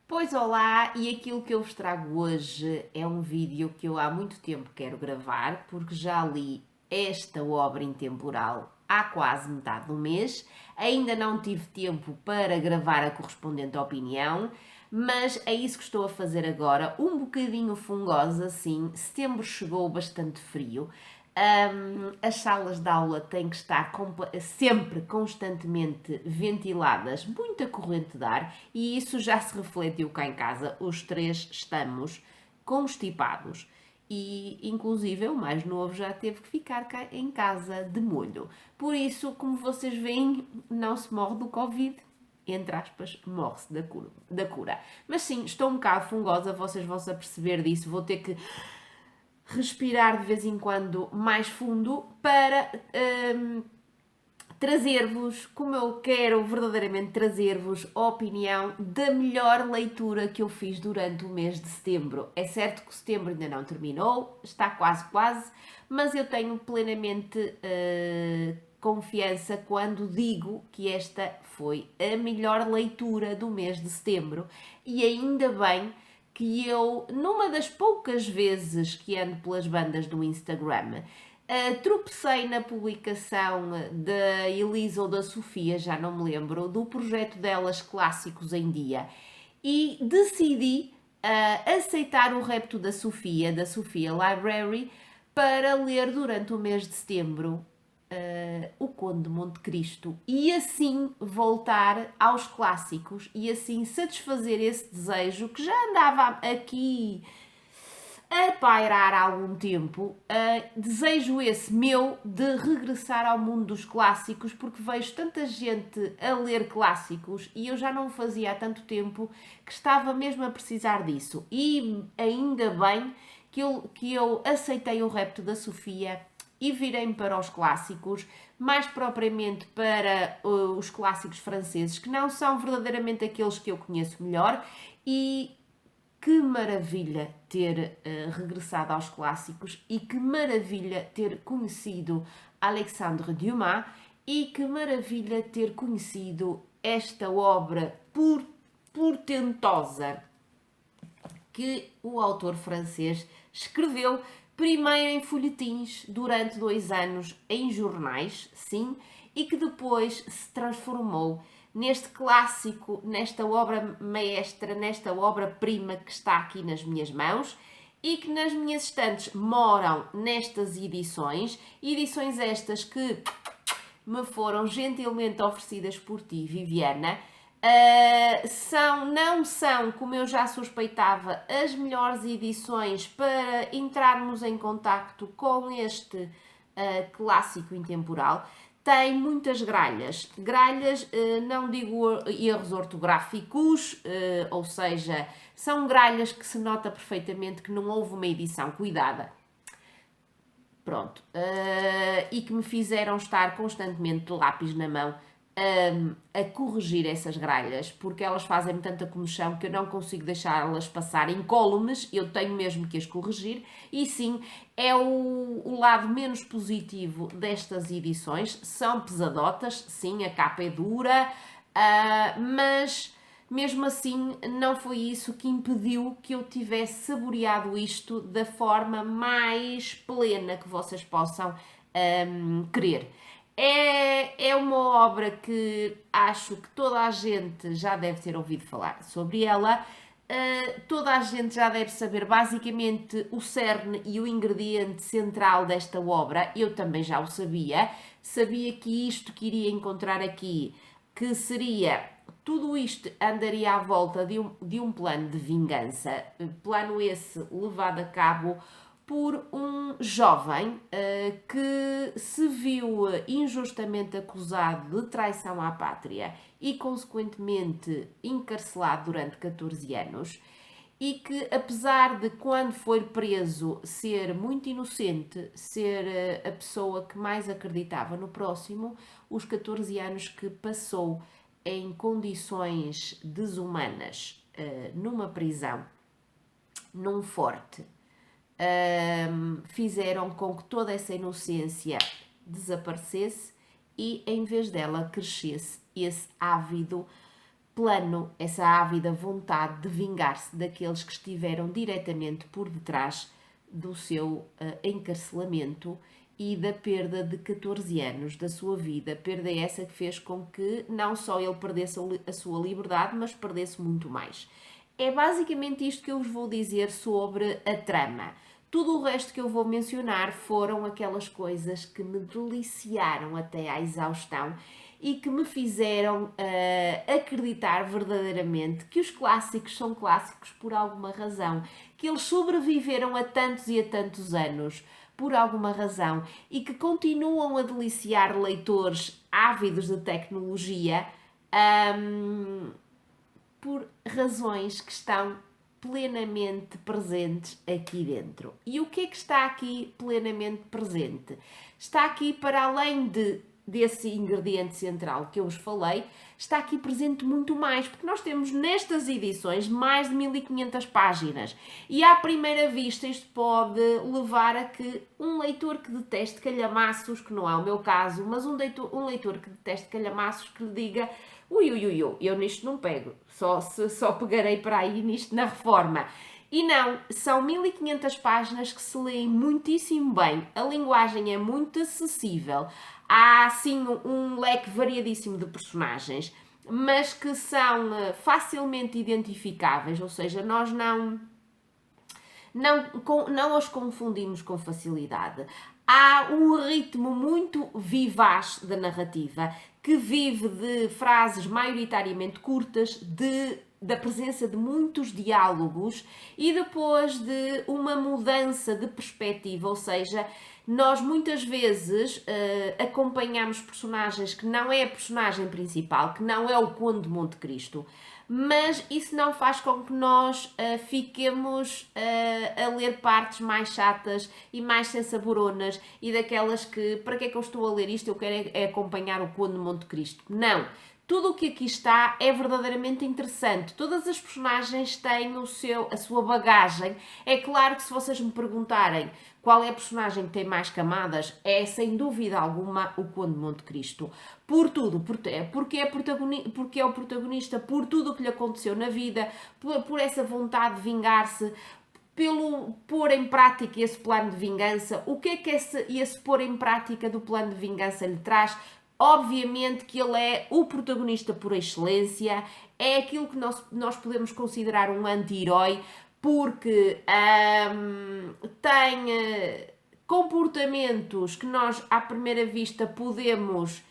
Pois olá, e aquilo que eu vos trago hoje é um vídeo que eu há muito tempo quero gravar, porque já li esta obra intemporal há quase metade do mês, ainda não tive tempo para gravar a correspondente opinião, mas é isso que estou a fazer agora, um bocadinho fungosa, sim, setembro chegou bastante frio. As salas de aula têm que estar sempre constantemente ventiladas, muita corrente de ar, e isso já se refletiu cá em casa. Os três estamos constipados e, inclusive, o mais novo já teve que ficar cá em casa de molho. Por isso, como vocês veem, não se morre do Covid. Entre aspas, morre-se da cura. Mas sim, estou um bocado fungosa, vocês vão se aperceber disso. Vou ter que respirar de vez em quando mais fundo para trazer-vos, como eu quero verdadeiramente trazer-vos a opinião da melhor leitura que eu fiz durante o mês de setembro. É certo que o setembro ainda não terminou, está quase, mas eu tenho plenamente confiança quando digo que esta foi a melhor leitura do mês de setembro e ainda bem que eu, numa das poucas vezes que ando pelas bandas do Instagram, tropecei na publicação da Elisa ou da Sofia, já não me lembro, do projeto delas Clássicos em Dia e decidi aceitar o repto da Sofia Library, para ler durante o mês de setembro o Conde de Monte Cristo e assim voltar aos clássicos e assim satisfazer esse desejo que já andava aqui a pairar há algum tempo. Desejo esse meu de regressar ao mundo dos clássicos, porque vejo tanta gente a ler clássicos e eu já não o fazia há tanto tempo que estava mesmo a precisar disso. E ainda bem que eu aceitei o repto da Sofia e virei-me para os clássicos, mais propriamente para os clássicos franceses, que não são verdadeiramente aqueles que eu conheço melhor. E que maravilha ter regressado aos clássicos e que maravilha ter conhecido Alexandre Dumas e que maravilha ter conhecido esta obra portentosa que o autor francês escreveu primeiro em folhetins, durante 2 anos em jornais, sim, e que depois se transformou neste clássico, nesta obra maestra, nesta obra-prima que está aqui nas minhas mãos e que nas minhas estantes moram nestas edições estas que me foram gentilmente oferecidas por ti, Viviana. Não são, como eu já suspeitava, as melhores edições para entrarmos em contacto com este clássico intemporal. Tem muitas gralhas. Gralhas, não digo erros ortográficos, ou seja, são gralhas que se nota perfeitamente que não houve uma edição cuidada. Pronto. E que me fizeram estar constantemente de lápis na mão a corrigir essas gralhas, porque elas fazem-me tanta comoção que eu não consigo deixá-las passar incólumes, eu tenho mesmo que as corrigir, e sim, é o lado menos positivo destas edições. São pesadotas, sim, a capa é dura, mas mesmo assim não foi isso que impediu que eu tivesse saboreado isto da forma mais plena que vocês possam querer. É uma obra que acho que toda a gente já deve ter ouvido falar sobre ela. Toda a gente já deve saber basicamente o cerne e o ingrediente central desta obra. Eu também já o sabia. Sabia que isto que iria encontrar aqui, que seria tudo isto, andaria à volta de um plano de vingança. Plano esse levado a cabo por um jovem que se viu injustamente acusado de traição à pátria e, consequentemente, encarcelado durante 14 anos. E que, apesar de, quando foi preso, ser muito inocente, ser a pessoa que mais acreditava no próximo, os 14 anos que passou em condições desumanas, numa prisão, num forte, fizeram com que toda essa inocência desaparecesse e, em vez dela, crescesse esse ávido plano, essa ávida vontade de vingar-se daqueles que estiveram diretamente por detrás do seu encarcelamento e da perda de 14 anos da sua vida, perda essa que fez com que não só ele perdesse a sua liberdade, mas perdesse muito mais. É basicamente isto que eu vos vou dizer sobre a trama. Tudo o resto que eu vou mencionar foram aquelas coisas que me deliciaram até à exaustão e que me fizeram acreditar verdadeiramente que os clássicos são clássicos por alguma razão, que eles sobreviveram a tantos e a tantos anos por alguma razão e que continuam a deliciar leitores ávidos de tecnologia por razões que estão plenamente presentes aqui dentro. E o que é que está aqui plenamente presente? Está aqui, para além desse ingrediente central que eu vos falei, está aqui presente muito mais, porque nós temos nestas edições mais de 1500 páginas e à primeira vista isto pode levar a que um leitor que deteste calhamaços, que não é o meu caso, mas um leitor que deteste calhamaços que lhe diga ui, eu nisto não pego, só pegarei para aí nisto na Reforma. E não, são 1500 páginas que se leem muitíssimo bem, a linguagem é muito acessível, há sim um leque variadíssimo de personagens, mas que são facilmente identificáveis, ou seja, nós não os confundimos com facilidade. Há um ritmo muito vivaz da narrativa, que vive de frases maioritariamente curtas, da presença de muitos diálogos e depois de uma mudança de perspectiva, ou seja, nós muitas vezes acompanhamos personagens que não é a personagem principal, que não é o Conde de Monte Cristo, mas isso não faz com que nós fiquemos a ler partes mais chatas e mais sensaboronas e daquelas que, para que é que eu estou a ler isto, eu quero é acompanhar o Conde de Monte Cristo. Não! Tudo o que aqui está é verdadeiramente interessante. Todas as personagens têm a sua bagagem. É claro que se vocês me perguntarem qual é a personagem que tem mais camadas, é sem dúvida alguma o Conde de Monte Cristo. Por tudo, porque é o protagonista, por tudo o que lhe aconteceu na vida, por essa vontade de vingar-se, pelo pôr em prática esse plano de vingança. O que é que esse pôr em prática do plano de vingança lhe traz? Obviamente que ele é o protagonista por excelência, é aquilo que nós podemos considerar um anti-herói, porque tem comportamentos que nós à primeira vista podemos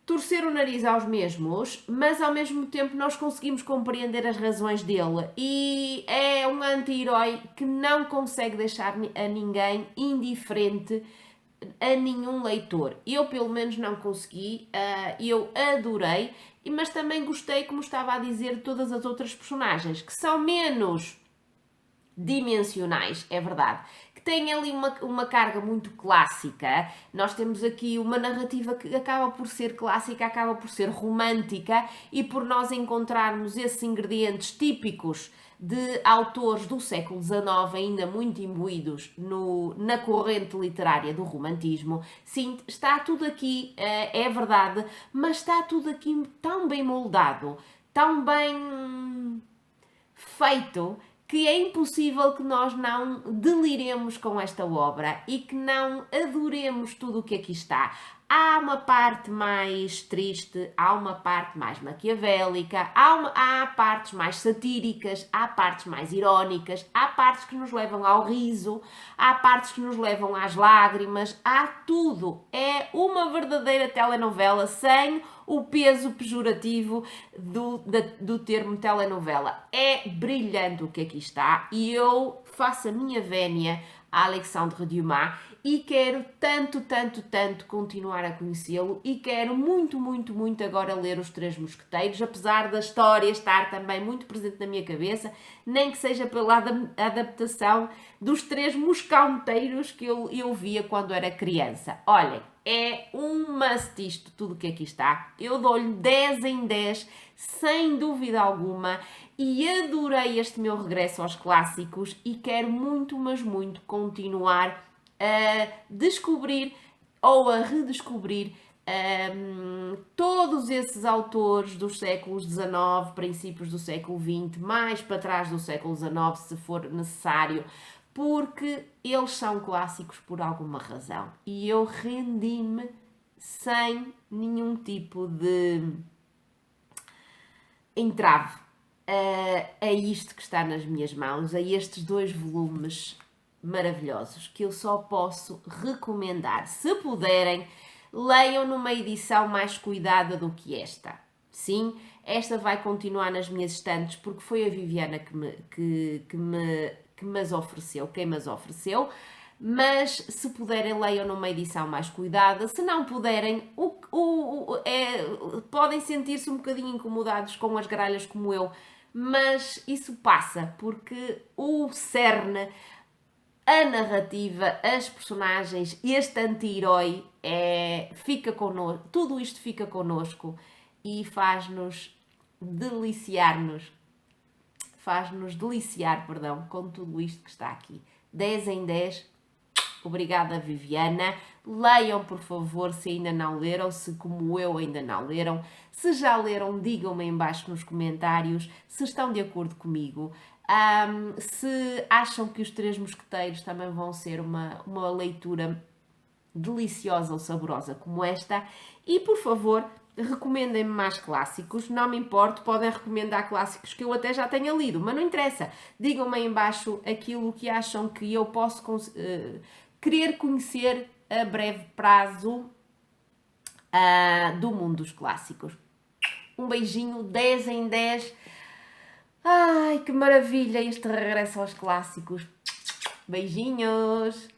torcer o nariz aos mesmos, mas ao mesmo tempo nós conseguimos compreender as razões dele e é um anti-herói que não consegue deixar a ninguém indiferente, a nenhum leitor. Eu pelo menos não consegui, eu adorei, mas também gostei, como estava a dizer, de todas as outras personagens, que são menos dimensionais, é verdade, que têm ali uma carga muito clássica. Nós temos aqui uma narrativa que acaba por ser clássica, acaba por ser romântica e por nós encontrarmos esses ingredientes típicos de autores do século XIX ainda muito imbuídos na corrente literária do romantismo. Sim, está tudo aqui, é verdade, mas está tudo aqui tão bem moldado, tão bem feito, que é impossível que nós não deliremos com esta obra e que não adoremos tudo o que aqui está. Há uma parte mais triste, há uma parte mais maquiavélica, há partes mais satíricas, há partes mais irónicas, há partes que nos levam ao riso, há partes que nos levam às lágrimas, há tudo. É uma verdadeira telenovela sem o peso pejorativo do termo telenovela. É brilhante o que aqui está e eu faço a minha vénia a Alexandre Dumas e quero tanto continuar a conhecê-lo e quero muito agora ler Os Três Mosqueteiros, apesar da história estar também muito presente na minha cabeça, nem que seja pela adaptação dos Três Moscanteiros que eu via quando era criança. Olhem, é um must isto, tudo que aqui está. Eu dou-lhe 10 em 10, sem dúvida alguma, e adorei este meu regresso aos clássicos e quero muito, mas muito continuar a descobrir ou a redescobrir Todos esses autores dos séculos XIX, princípios do século XX, mais para trás do século XIX, se for necessário, porque eles são clássicos por alguma razão. E eu rendi-me sem nenhum tipo de entrave a isto que está nas minhas mãos, a estes 2 volumes maravilhosos que eu só posso recomendar. Se puderem, leiam numa edição mais cuidada do que esta. Sim, esta vai continuar nas minhas estantes porque foi a Viviana que me as ofereceu, quem me as ofereceu. Mas se puderem, leiam numa edição mais cuidada. Se não puderem, podem sentir-se um bocadinho incomodados com as gralhas como eu, mas isso passa, porque o cerne, a narrativa, as personagens, este anti-herói fica connosco, tudo isto fica connosco e faz-nos deliciar, com tudo isto que está aqui. 10 em 10. Obrigada, Viviana. Leiam, por favor, se ainda não leram, se como eu ainda não leram. Se já leram, digam-me em baixo nos comentários se estão de acordo comigo. Se acham que os 3 Mosqueteiros também vão ser uma leitura deliciosa ou saborosa como esta. E, por favor, recomendem-me mais clássicos, não me importo, podem recomendar clássicos que eu até já tenha lido, mas não interessa. Digam-me aí em baixo aquilo que acham que eu posso querer conhecer a breve prazo do mundo dos clássicos. Um beijinho, 10 em 10. Ai, que maravilha este regresso aos clássicos. Beijinhos!